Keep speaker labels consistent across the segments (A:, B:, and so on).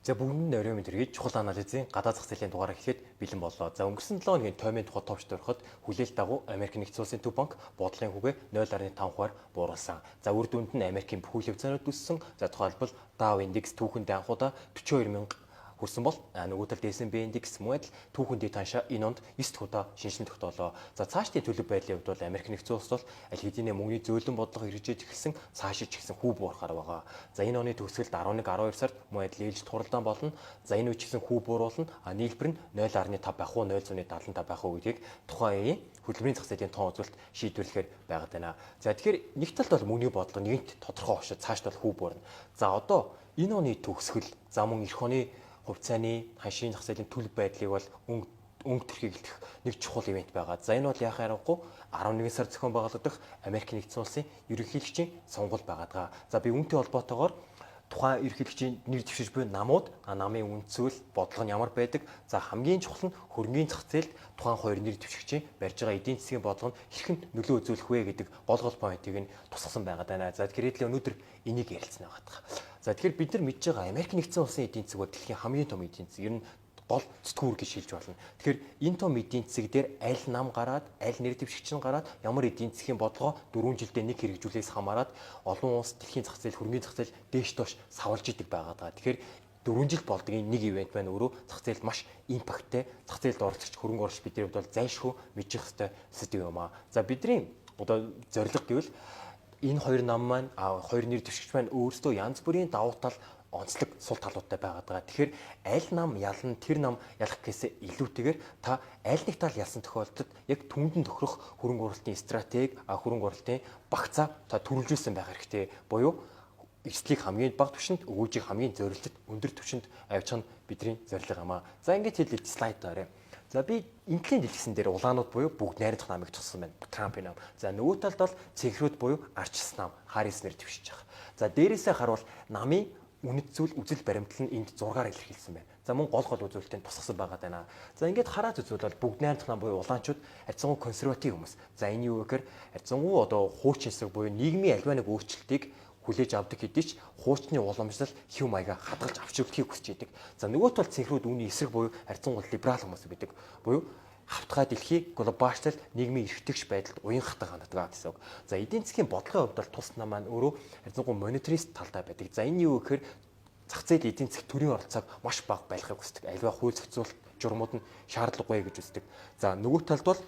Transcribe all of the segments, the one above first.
A: За бүгд нь орой мэдрэгэж чухал анализын гадаад зах зээлийн дугаар эхлээд бэлэн боллоо. За өнгөрсөн 7 хоногийн тоймын тухай товч дөрөхөд хүлээлт дагуу Америк нэгдсэн улсын төв банк бодлогын хүүгээ 0.5%-аар бууруулсан. За үр дүнд нь Америкийн бүх үйл явцанууд өссөн. За тухайлбал Dow Index түүхэндээ анхудаа 42,000 хүрсэн бол нөгөө талд S&P индекс мөн адил түүхэндээ таншаа энэ онд 9 дахь удаа шинжилэн тогтоолоо. За цаашдын төлөв байдлын хувьд бол Америк нэгдсэн улс бол аль хэдийн мөнгөний зөөлөн бодлого хэрэгжиж эхэлсэн цаашид ч ихсэн хүү буурахаар байгаа. За энэ оны төгсгөлд 11-12 сард мөн адил ээлжид хуралдаан болно. За энэ үе ч ихсэн хүү бууруулна. Нийлбэр нь 0.5 байх уу 0.75 байх уу гэдгийг тухайн үеийн хөдөлмөрийн зах зээлийн тоон үзүүлэлт шийдвэрлэхээр байгаад байна. За тэгэхээр нэг талд бол мөнгөний бодлого нэгэнт тодорхой очоод цаашд бол хүү буурна. За одоо энэ оны төгсгөл за мөн эх оны хувьцааны ханшийн зах зээлийн төлөв байдлыг бол өнгө төрхийг илтгэх нэг чухал ивент байгаа. За энэ бол яхаа аргагүй 11 сар зохион байгуулагдах Америк нэгдсэн улсын ерөнхийлөгчийн сонгуул байгаа. За би үүнтэй холбоотойгоор тухайн ерөнхийлөгчийн нэр дэвшиж буй намууд намын үндсүүл бодлого нь ямар байдаг. За хамгийн чухал нь хөрөнгөний зах зээлд тухайн хоёр нэр дэвшигчийн барьж байгаа эдийн засгийн бодлого нь хэрхэн нөлөө үзүүлэх вэ гэдэг гол поинтыг нь тусгасан байгаад байна. За тэгэхээр өнөөдөр энийг ярилцсан байгаа. За тэгэхээр бид нар мэдж байгаа Америк нэгдсэн улсын эдийн засаг бол дэлхийн хамгийн том эдийн засаг. Ер нь гол сэтгүүр гэж шилж болно. Тэгэхээр энэ том эдийн засаг дээр аль нам гараад, аль нэр дэвшигч нь гараад, ямар эдийн засгийн бодлогоо 4 жилдээ нэг хэрэгжүүлээс хамаарат олон улс дэлхийн зах зээл, хөрөнгөний зах зээл дээш доош савлж идэг байгаа. Тэгэхээр 4 жил болдог энэ нэг ивент байна өөрөө зах зээлд маш импакттай, зах зээлд оролцогч хөрөнгө оруулагч бидний хувьд бол зайлшгүй мэдчих хэвээр сэдв юм аа. За бидний одоо зорилго гэвэл энэ хоёр нам маань хоёр нэр дэвшигч маань өөрсдөө янз бүрийн давуу тал онцлог сул талуудтай байгаа. Тэгэхээр аль нам ялна тэр нам ялах гэсээ илүүтэйгээр та аль нэг тал ялсан тохиолдолд яг түндэн тохирох хөрөнгө оруулалтын стратеги, хөрөнгө оруулалтын багцаа та төрүүлжүүлсэн байх хэрэгтэй. Буюу эслийг хамгийн бага түвшинд, өгөөжийг хамгийн зорилттой өндөр түвшинд авчих нь бидний зорилго юм аа. За ингэж хэлээд слайд дээрээ. За би энэлийн дэлгэсэн дээр улаанууд буюу бүгд найрамдах намыг туссан байна. Трампын нам. За нөгөө талд бол цэнхрүүд буюу арчилсан нам, Харрис нэр дэвшиж байгаа. За дээрээсээ харуул намын үнэт зүйл үзэл баримтлал нь энд зургаар илэрхийлсэн байна. За мөн гол үзүүлэлтийн тусгасан байгаа даа. За ингээд хараад үзвэл бүгд найрамдах нам буюу улаанчууд харьцангуй консерватив хүмүүс. За энэ юу гэхээр харьцангуй одоо хуучинсаг буюу нийгмийн альва нэг өөрчлөлтийг хүлээж авдаг хэдий ч хуучны уламжлал хэв маяга хадгалж авч өгөхийг хүсэж идэг. За нөгөөт бол цэнхрүүд үүний эсрэг буюу харьцангуй либерал хүмүүс байдаг. Буюу хавтгай дэлхий глобалчлал нийгмийн эрхтгч байдалд уян хатаг ханддаг гэсэн үг. За эдийн засгийн бодлогын хувьд бол тус нам маань өөрөө харьцангуй монетарист талтай байдаг. За энэ юу гэхээр зах зээл эдийн засгийн төрийн оролцоог маш бага байлгахыг хүсдэг. Альва хууль зохицуулалт журмууд нь шаардлагагүй гэж үздэг. За нөгөө талд бол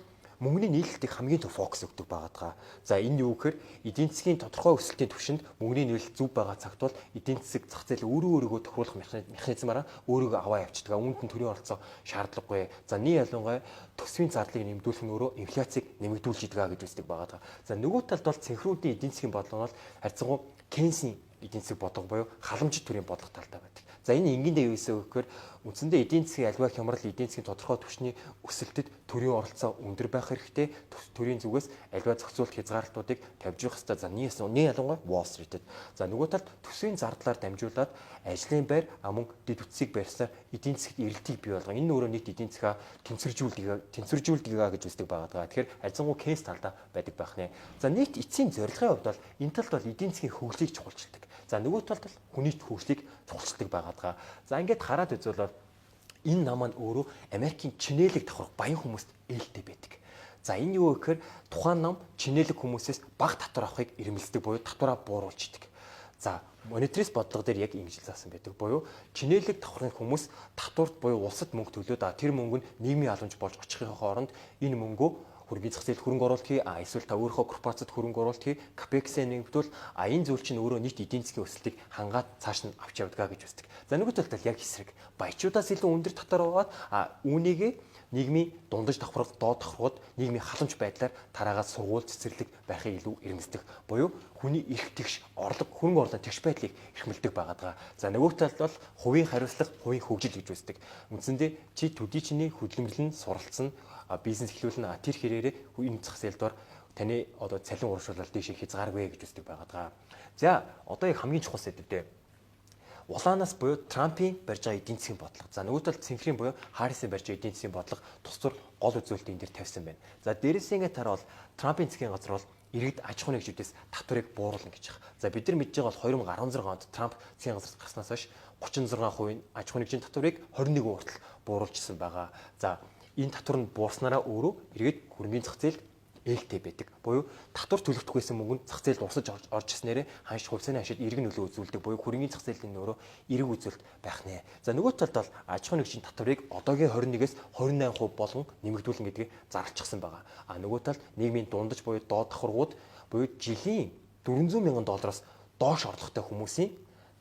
A: мөнгөний нийлэлтийг хамгийн түрүү фокус өгдөг байгаа. За энэ юу гэхээр эдийн засгийн тодорхой өсөлтийн түвшинд мөнгөний нийлэлт зөв байгаа цагт бол эдийн засаг зах зээл өөрөөгөө тохируулах механизмаараа өөрийгөө аваа явчихдаг. Үүнд нь төрийн оролцоо шаардлагагүй. За нэг ялангуяа төсвийн зардлыг нэмэгдүүлэх нь өөрөө инфляцийг нэмэгдүүлж идэг гэж үздэг байгаа. За нөгөө талд бол цэнхрүүдийн эдийн засгийн бодлого нь харьцангуй Кейнсийн эдийн засаг бодлого буюу халамжит төрийн бодлого талтай байдаг. За энэ энгиндээ юу гэсэн үг гэхээр үндсэндээ эдийн засгийн альва хямрал эдийн засгийн тодорхой түвшний өсөлтөд төрийн оролцоо өндөр байх хэрэгтэй. Төрийн зүгээс альва зохицуулалт хязгаарлалтуудыг тавьж явах хэрэгтэй. За нэг ялангуяа Wall Street-д. За нөгөө талд төсвийн зардлаар дамжуулаад ажлын байр мөн дэд үтсийг барьснаар эдийн засгт эрэлтийг бий болгоо. Энэ өөрөө нийт эдийн засгаа тэнцвэржүүлдэг гэж үздэг байгаа. Тэгэхээр харьцангуй кейс талдаа байдаг байх нэ. За нийт эцсийн зорилгын хувьд бол энэ талд бол эдийн засгийн хөгжлийг чухалчилдаг. За нөгөө талд бол хүний хөгжлийг чухалчилдаг байгаа. За ингээд хараад үзвэл энэ нам маань өөрөө Америкийн чинээлэг давхрах баян хүмүүст ээлтэй байдаг. За энэ юу гэхээр тухайн нам чинээлэг хүмүүсээс бага татвар авахыг ирмэлздэг буюу татвараа бууруулж идэг. За монетарист бодлого дээр яг ингэж заасан байдаг. Буюу чинээлэг давхрын хүмүүс татварт буюу улсад мөнгө төлөөд тэр мөнгө нь нийгмийн халамж болж очихын хооронд энэ мөнгөө хөрөнгөний зах зээл хөрөнгө оруулалт хий, эсвэл та өөрийнхөө корпорацид хөрөнгө оруулалт хий, капексээ нэмэгдүүл, энэ зүйл чинь өөрөө нийт эдийн засгийн өсөлтийг хангаад цааш нь авч явдаг гэж үздэг. За нөгөө талд яг эсрэг баячуудаас илүү өндөр татвар аваад үүнийг нийгмийн дундаж давхрах, доод давхрахад нийгмийн халамж байдлаар тараагаад сургууль цэцэрлэг байхыг илүү ирмэлздэг. Буюу хүний эрх тэгш орлого, хөрөнгө оруулалтын тэгш байдлыг эрхмэлдэг байгаа. За нөгөө талд бол хувийн хариуцлага, хувийн хөгжил гэж үздэг. Үндсэндээ чи төдий чиний хөдөлмөрлөн суралцсан бизнес эхлүүлнэ тэр хэрээрээ энэ зах зээл дор таны одоо цалин урамшуулалт дэше хязгааргүй гэж үздэг байгаа. За одоо яг хамгийн чухал сэдвтэй улаанаас буюу Трампын барьж байгаа эдийн засгийн бодлого. За нөгөө талд цэнхрийн буюу Харрисын барьж байгаа эдийн засгийн бодлого тус тур гол үзүүлэлт энэ дээр тавьсан байна. За дээрээс ингээд тараавал Трампын засгийн газар бол иргэд аж ахуйн нэгжүүдээс татварыг бууруулна гэж байна. За бид нар мэдж байгаа бол 2016 онд Трамп засгийн газар гарснаас хойш 36% аж ахуйн нэгжийн татварыг 21% хүртэл бууруулжсэн байгаа. За энэ татвар нь буурснараа өөрөө иргэд хөрөнгөний зах зээлд ээлтэй байдаг. Буюу татвар төлөгдөх байсан мөнгөнд зах зээлд урсаж орж ирснээр ханш хувьцааны хашид эргэн нөлөө үзүүлдэг. Буюу хөрөнгөний зах зээлийн нөрөө эрг үзүүлэлт байх нэ. За нөгөө талд бол аж ахуйн нэгжийн татварыг одоогийн 21-ээс 28% болгон нэмэгдүүлнэ гэдгийг зарлчихсан байгаа. А нөгөө талд нийгмийн дундаж буюу доод давхаргууд буюу жилийн $400,000 доош орлоготой хүмүүсийн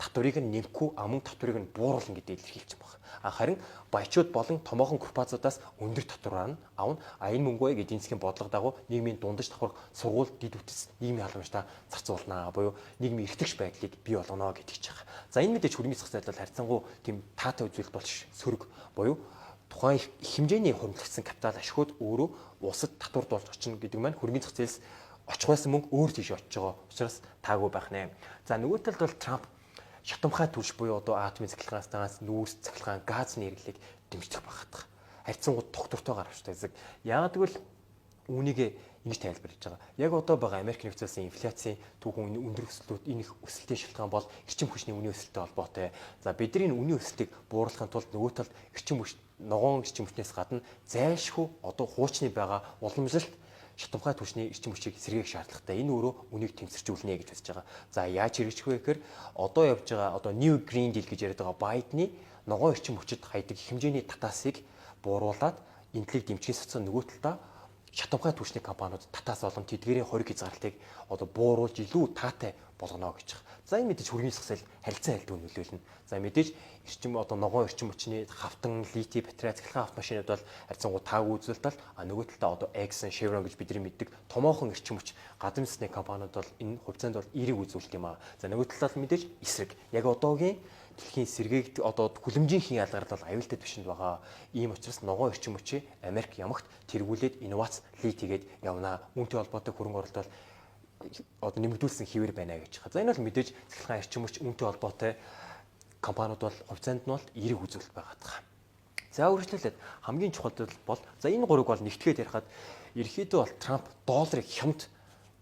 A: татварыг нь нэмэхгүй мөн татварыг нь бууруулна гэдгийг илэрхийлж байгаа. Харин баячууд болон томоохон корпорациудаас өндөр татвараар нь авна. Энэ мөнгөө эдийн засгийн бодлого дагуу нийгмийн дундаж давхар сургууль дэд үтс нийгмийн халамжтай зарцуулнаа буюу нийгмийн эрхтгч байдлыг бий болгоно гэдгийг байгаа. За энэ мэдээж хөрөнгөний зах зээл бол харьцангуй тийм таатай үзүүлэлт болж сөрөг буюу тухайн их хэмжээний хөрөнгөлөгдсөн капитал ашигуд өөрөө улсад татвар болж очно гэдэг маань хөрөнгөний зах зээлс очих байсан мөнгө өөр тийш очиж байгаа учраас таагүй байх нэ. За нөгөө талд бол Трамп шатамхай түлш буюу одоо атомын цахилгаанаас нүүрс цахилгаан газны хэрэглийг дэмжих багтах. Харьцангуй тогтвортойгоор авчтай зэрэг. Яагад гэвэл үүнийг ингэж тайлбарлаж байгаа. Яг одоо байгаа Америк нэгдсэн улсын инфляцийн түүхэн өндөр өсөлтүүд энэ их өсөлтийн шалтгаан бол эрчим хүчний үнийн өсөлттэй холбоотой. За бидний үнийн өсөлтийг бууруулахын тулд нөгөө талд ногоон эрчим хүчнээс гадна зайлшгүй одоо хуучны байгаа уламжлалт шатамхай түвшний эрчим хүчийг сэргээх шаардлагатай. Энэ өөрөө үнийг тэмцэрчүүлнэ гэж үзэж байгаа. За яаж хэрэгжих вэ гэхээр одоо явж байгаа одоо New Green Deal гэж яриад байгаа Байдны ногоон эрчим хүчит хайдаг хэмжээний татаасыг бууруулад энтлийг дэмжих цоцсон нөгөө талдаа шатамхай түвшний компаниуд татаас болон тэдгээрийн хориг хязгаарлалтыг одоо бууруулж илүү таатай болгоно гэж байна. За энэ мэдээж хөрөнгөний зах зээл харилцан айлтгүй нөлөөлнө. За мэдээж эрчим одоо ногоон эрчим хүчний хавтан, литий батарей цахилгаан автомашинууд бол харьцангуй таагүй үзүүлэлт нөгөө талдаа одоо Exxon, Chevron гэж бидний мэддэг томоохон эрчим хүч гадны засны компаниуд бол энэ хувьцаанд бол эерэг үзүүлэлт юм аа. За нөгөө талаас мэдээж эсрэг. Яг одоогийн дэлхийн сэргээгд одоо хүлэмжийн ялгарл бол аюултай төвшөнд байгаа. Ийм учраас ногоон эрчим хүчийг Америк ямагт тэргүүлээд инновац лид хийгээд явна. Үүнтэй холбоотой хөрөнгө оруулалт бол одоо нэмэгдүүлсэн хэвээр байна гэж байгаа. За энэ бол мэдээж цахилгаан эрчим хүч үүнтэй холбоотой компаниуд бол хувьцаанд нь бол эерэг үзүүлэлт байгаа. За үргэлжлүүлээд хамгийн чухал бол за энэ гурыг бол нэгтгээд ярихад ерөөхдөө бол Трамп долларыг хямд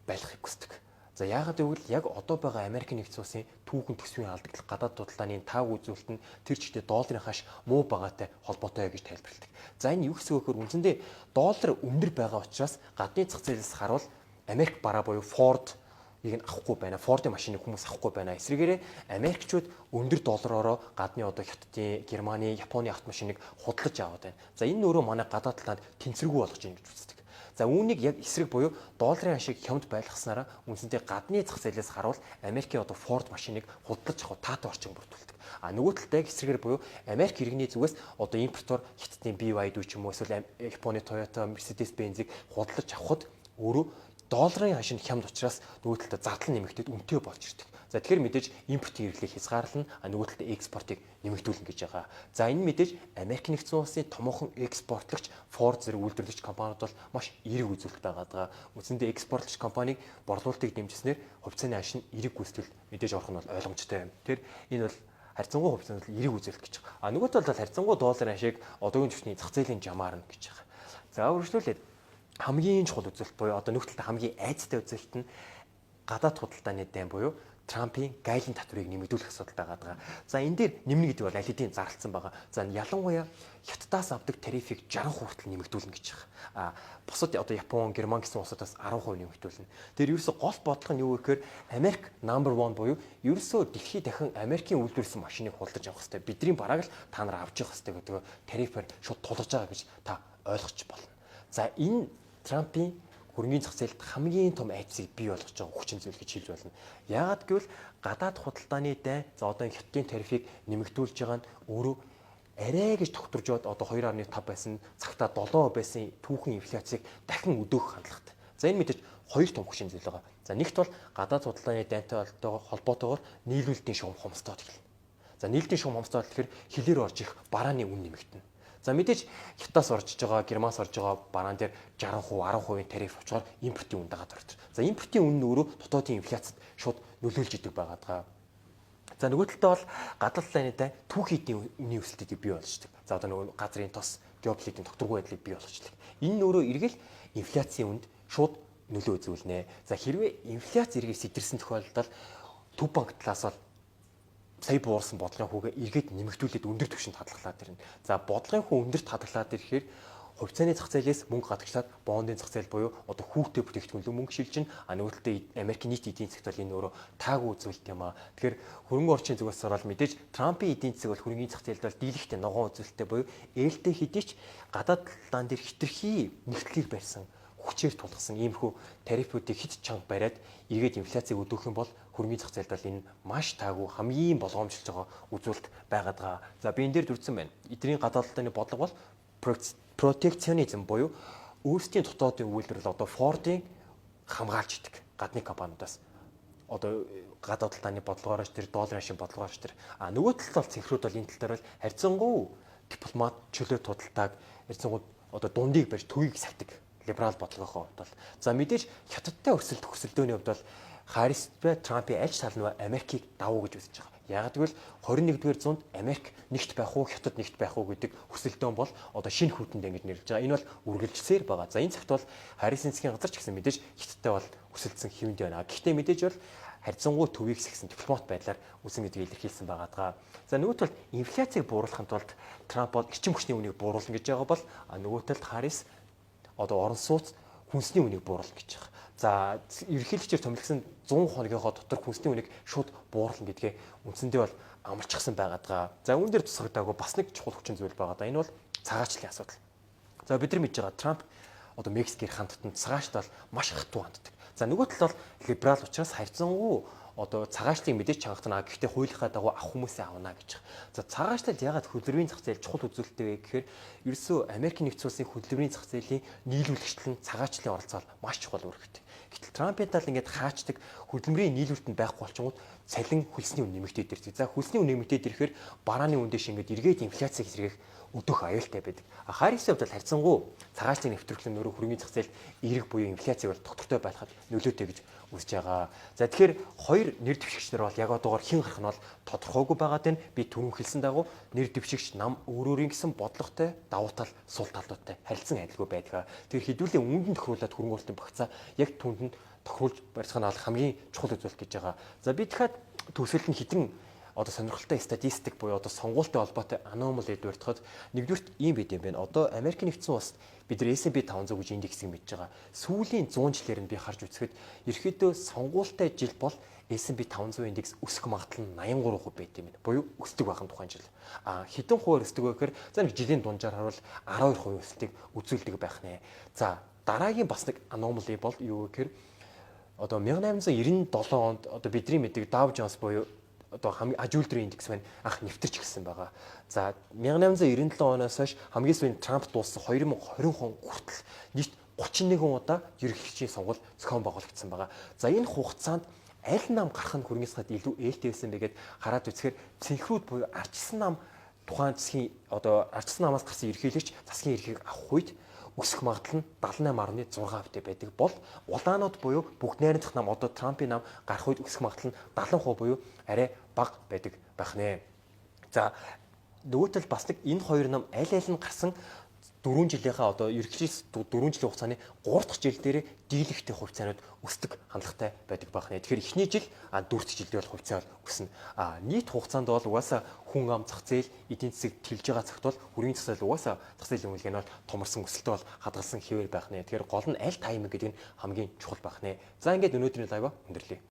A: байлгахыг хүсдэг. За яагаад гэвэл яг одоо байгаа Америк нэгдсэн улсын түүхэн төсвийн алдагдлах гадаад дудалдааны тааг үзүүлэлт нь тэр чигтээ долларын хаш муу байгаатай холбоотой гэж тайлбарладаг. За энэ юу гэсэн үг вэ? Үндсэндээ доллар өндөр байгаа учраас гадны зах зээлээс харуул Америк бараа буюу Ford ийг авахгүй байна. Ford-ийн машиныг хүмүүс авахгүй байна. Эсвэргээрээ Америкчууд өндөр доллараароо гадны одоо Хятадын, Германы, Японы автомашиныг худалдаж аваад байна. За энэ өөрөө манай гадаад талд тэнцвэргүй болгож байна гэж үздэг. За үүнийг яг эсрэг буюу долларын ашиг хямд байлгаснараа үндсэндээ гадны зах зээлээс харуул Америкийн одоо Ford машиныг худалдаж авах таатай орчин бүрдүүлдэг. Нөгөө талтай эсрэгээр буюу Америк иргэний зүгээс одоо импортоор Хятадын BYD ч юм уу эсвэл Японы Toyota, Mercedes-Benz-ийг худалдаж авахд өөрөө долларын хашин хямд учраас нөгөө талд зардал нэмэгдээд үнэтэй болж ирдэг. За тэгэхээр мэдээж импортын хэрэглийг хязгаарлана, нөгөө талд экспортыг нэмэгдүүлнэ гэж байгаа. За энэ мэдээж Америк нэгдсэн улсын томоохон экспортлагч Ford зэрэг үйлдвэрлэгч компаниуд бол маш эерэг үзүүлэлт байгаа. Үндсэндээ экспортлагч компанийг борлуулалтыг дэмжснээр хувьцааны хашин эерэг гүйцэтгэл мэдээж орох нь бол ойлгомжтой юм. Тэгэхээр энэ бол харьцангуй хувьцаанд эерэг үзүүлэлт гэж байгаа. Нөгөө талд харьцангуй долларын ашиг одоогийн түвшний зах зээлийн жамаар нь гэж байгаа. За үргэлжлүүлээд хамгийн чухал үзүүлэлт буюу одоо нөгөө талд хамгийн айцтай үзүүлэлт нь гадаад худалдааны дайн буюу Трампын гайлын татварыг нэмэгдүүлэх асуудал байгаа. За энэ дээр нэмнэ гэдэг бол аль хэдийн зарлцсан байгаа. За ялангуяа Хятадаас авдаг тарифыг 60% хүртэл нэмэгдүүлнэ гэж байгаа. Бусад одоо Япон, Герман гэсэн улсуудаас 10% нэмэгдүүлнэ. Тэр ерөөсө гол бодлого нь юу вэ гэхээр Америк number 1 буюу ерөөсө дэлхийд дахин Америкийн үйлдвэрлэсэн машиныг худалдаж авах хэрэгтэй. Бидний бараг л та нар авч явах хэрэгтэй гэдэг тарифаар шууд тулгаж байгаа гэж та ойлгож болно. За энэ Трампын хөрөнгөний зах зээлд хамгийн том айцыг бий болгож байгаа хүчин зүйл гэж хэлж болно. Яагаад гэвэл гадаад худалдааны дайн за одоо Хятадын тарифыг нэмэгдүүлж байгаа нь өөрөө арай гэж тогтворжоод одоо 2.5 байсан цагтаа 7 байсан түүхэн инфляцийг дахин өдөөх хандлагатай. За энэ мэдээж хоёр том хүчин зүйл байгаа. За нэгт бол гадаад худалдааны дайнтай холбоотойгоор нийлүүлэлтийн шугам хомсдоод эхэлнэ. За нийлүүлэлтийн шугам хомсдоод тэгэхээр хилээр орж ирэх барааны үн нэмэгдэнэ. За мэдээж Хятадаас орж байгаа, Германаас орж байгаа бараан дээр 60%, 10% тариф авчгаар импортын үн дагаад ордог. За импортын үн нь өөрөө дотоодын инфляцид шууд нөлөөлж идэг байгаа. За нөгөө талдаа бол гадаад талын дайн түүхийдийн үнийн өсөлтийг бий болгождаг. За одоо нөгөө газрын тос, геополитикийн тогтворгүй байдлыг бий болгождаг. Энэ нь өөрөө эргэл инфляцийн үнд шууд нөлөө үзүүлнэ. За хэрвээ инфляц зэргийг сэтэрсэн тохиолдолд Төв банк талаас бол сая буурсан бодлогын хүүгээ эргээд нэмэгдүүлээд өндөр түвшинд хадгалаад ирнэ. За бодлогын хүү өндөрт хадгалаад ирэхээр хувьцааны зах зээлээс мөнгө гадагшлаад бондын зах зээл буюу одоо хүүтэй бүтээгдэхүүнлөө мөнгө шилжин нөгөөдөлтөө Америкийн нийт эдийн засагт бол энэ өөрөө таагүй үзүүлэлт юм аа. Тэгэхээр хөрөнгө оруулалтын зүгээс ороод мэдээж Трампын эдийн засаг бол хөрөнгөний зах зээлд бол дийлэгтэй ногоон үзүүлэлттэй буюу ээлтэй хэдий ч гадаад талаан дээр хитрхи нэгтлийг барьсан хүчээр тулгасан иймэрхүү тарифуудыг хит чанга бариад эргээд инфляцийг өдөөх юм бол хөрөнгөний зах зээлд бол энэ маш таагүй хамгийн болгоомжлж байгаа үзүүлэлт байгаад байгаа. За би энэ дээр дүрцэн байна. Эдний гадаад талын бодлого бол протекционизм буюу өөрсдийн дотоодын үйлдвэрлэл одоо Ford-ийн хамгаалж идэг гадны компаниудаас одоо гадаад талааны бодлогоороо ч тэр долларын шин бодлогоор ч тэр нөгөө талд бол цэнхрүүд бол энэ тал дээр бол харьцангуй дипломат чөлөө тудалдааг харьцангуй одоо дундыг барьж төвийг сатдаг либерал бодлогынхоо хувьд бол за мэдээж хятадтай өрсөлдөөний хувьд бол Харрис ба Трампын аль тал нь Америкийг давуу гэж үзэж байгаа. Яг тэгвэл 21-р зуунд Америк нэгт байх уу, Хятад нэгт байх уу гэдэг хүсэлтэн бол одоо шинэ хүйтэнд ингэж нэрлэж байгаа. Энэ бол үргэлжлэсээр байгаа. За энэ цагт бол Харрисын засгийн газар ч гэсэн мэдээж Хятадтай бол хүсэлтсэн хэвэнд байна. Гэхдээ мэдээж бол харьцангуй төвийг сэгсэн дипломат байдлаар үсэн гэдгийг илэрхийлсэн байгаа. За нөгөө талд инфляцийг бууруулахын тулд Трамп бол эрчим хүчний үнийг бууруулна гэж байгаа бол нөгөө талд Харрис одоо орон сууц хүнсний үнийг бууруулна гэж байгаа. За ерөнхийлөгчөөр томилгсон 100 хоногийнхоо дотор хүнсний үнийг шууд буурлна гэдгээ үндсэндээ бол амарчсан байгаа. За үүн дээр тусгагдаагүй бас нэг чухал хүчин зүйл байгаа. Энэ бол цагаачлалын асуудал. За бид нар мэдж байгаа Трамп одоо Мексикийн хандтанд цагаачд бол маш хатуу ханддаг. За нөгөө тал бол либерал учраас харьцангуй одоо цагаачлалыг мэдээж чангатна. Гэхдээ хуулийнхаа дагуу авах хүмүүсээ авна гэж. За цагаачлал ягаад хөдөлмөрийн зах зээл чухал үзүүлэлттэй вэ гэхээр ерөөсөө Америкийн нэгдсэн улсын хөдөлмөрийн зах зээлийн нийлүүлэгчл нь цагаачлалын оролцоо маш чухал үүрэгтэй. Гэтэл Трампын тал ингээд хаачдаг хөдөлмөрийн нийлүүлэлт нь байхгүй болчингууд цалин хөлсний үн нэмэгдээд ирдэг. За хөлсний үн нэмэгдээд ирэхээр барааны үн дэш ингээд эргээд инфляцийг хэрэгэх өдөх аюултай байдаг. Харрисийн хувьд харьцангуй цагаачлалын нэвтрүүлэн нөрөө хөрөнгөний зах зээл эерэг буюу инфляцийг бол доктортой байлгахад нөлөөтэй гэж үзэж байгаа. За тэгэхээр хоёр нэр дэвшигч нар бол яг одоогоор хэн гарах нь бол тодорхойгүй байгаа тань би түрүүн хэлсэн дагуу нэр дэвшигч нам өөрөөрийн гэсэн бодлоготой давуу тал сул талуудтай харилцан адилгүй байдаг. Тэр хэдүүлээ үүнд нь тохируулаад хөрөнгө оруулалтын багцаа яг түүнд нь тохируулж барьцах нь хамгийн чухал үзүүлэлт гэж байгаа. За би дахиад төгсөлд нь хитэн одоо сонирхолтой статистик буюу одоо сонгуультай холбоотой аномали эдвэртхад нэгдүгürt ийм байд юм байна. Одоо Америкийн нэгдсэн улсад бид нар S&P 500 гэж индексийг мэдж байгаа. Сүүлийн 100 жилээр нь би харж үзэхэд ерөөхдөө сонгуультай жил бол S&P 500 индекс өсөх магадлал нь 83% байт юм байна. Буюу өсдөг байхын тухайн жил. Хэдэн хувиар өсдөг вэ гэхээр за нэг жилийн дунджаар харуул 12% өсөлтийг үзүүлдэг байх нэ. За дараагийн бас нэг аномали бол юу вэ гэхээр одоо 1897 онд одоо бидний мэддэг Dow Jones буюу одоо хамгийн аж үйлдвэрийн индекс байна анх нэвтэрч гисэн байгаа. За 1897 оноос хойш хамгийн сүүлийн Трамп дууссан 2020 он хүртэл нийт 31 удаа ерөнхийлөгчийн сонгуул зохион байгуулагдсан байгаа. За энэ хугацаанд аль нам гарах нь хөрөнгөний засгад илүү ээлтэй байсан бэ гэд хараад үзэхээр цэнхрүүд буюу ардчсан нам тухайн засгийн одоо ардчсан намаас гарсан ерөнхийлөгч засгийн эрхийг авах үед өсөх магадлал нь 78.6% байдаг бол улаанууд буюу бүгд найрамдах нам одоо Трампын нам гарах үед өсөх магадлал нь 70% буюу арай бага байдаг байх нэ. За нөгөө тал бас нэг энэ хоёр нам аль аль нь гарсан 4 жилийнхаа одоо ерөнхийдөө 4 жилийн хугацааны 3 дахь жил дээр дийлэгтэй хувьцаанууд өсдөг хандлагатай байдаг байх нэ. Тэгэхээр эхний жил 4 дахь жилдээ бол хувьцаа өснө. Нийт хугацаанд бол угаасаа хүн ам зах зээл эдийн засаг тэлж байгаа цагт бол хөрөнгөний зах зээл угаасаа зах зээлийн үнэлгээ нь бол томорсон өсөлтөө бол хадгалсан хэвээр байх нэ. Тэгэхээр гол нь аль тайминг гэдэг нь хамгийн чухал байх нэ. За ингээд өнөөдрийн лайва өндөрлөе.